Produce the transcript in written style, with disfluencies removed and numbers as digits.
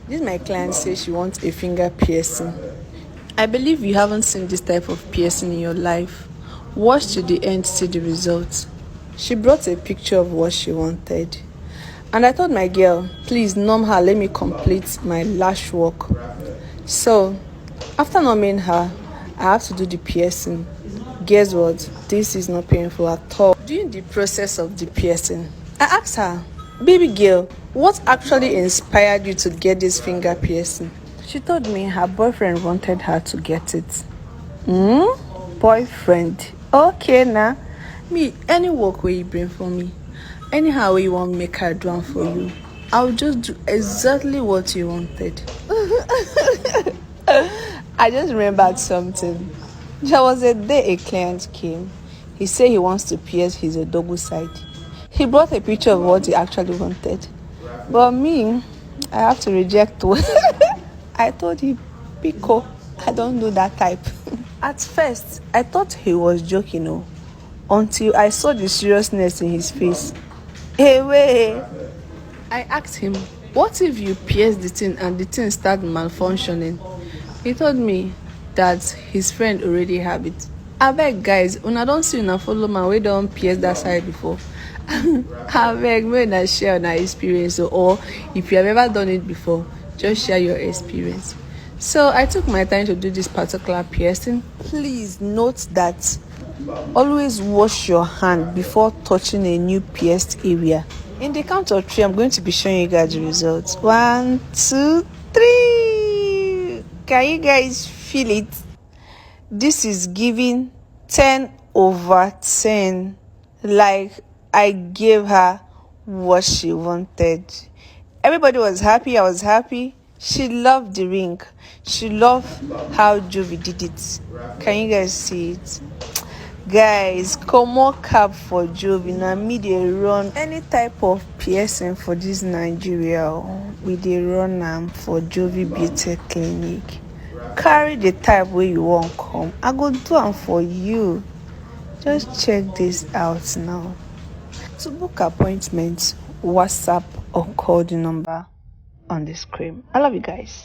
This my client says she wants a finger piercing. I believe you haven't seen this type of piercing in your life. Watch to the end to see the results. She brought a picture of what she wanted. And I told my girl, please numb her, let me complete my lash work. So, after numbing her, I have to do the piercing. Guess what? This is not painful at all. During the process of the piercing, I asked her, baby girl, what actually inspired you to get this finger piercing? She told me her boyfriend wanted her to get it. Boyfriend? Okay, now. Me, any work where you bring for me, anyhow you want make her do for you, I'll just do exactly what you wanted. I just remembered something. There was a day a client came. He said he wants to pierce his odogu side. He brought a picture of what he actually wanted. But me, I have to reject one. I told him, Pico, I don't do that type. At first, I thought he was joking, until I saw the seriousness in his face. Hey, wait. I asked him, what if you pierce the thing and the thing start malfunctioning? He told me that his friend already have it. I beg guys, una don't see una follow man we don't pierce that side before. I beg when I share on our experience, or if you have ever done it before, just share your experience. So I took my time to do this particular piercing. Please note that always wash your hand before touching a new pierced area. In the count of 3, I'm going to be showing you guys the results. 1, 2, 3. Can you guys feel it? This is giving 10/10. Like I gave her what she wanted. Everybody was happy. I was happy. She loved the ring. She loved how Jovi did it. Can you guys see it? Guys, come on cap for Jovi. Now me they run any type of piercing for this Nigeria. We they run for Jovi Beauty Clinic. Carry the type where you want come. I go do them for you. Just check this out now. To book appointments, WhatsApp or call the number on the screen. I love you guys.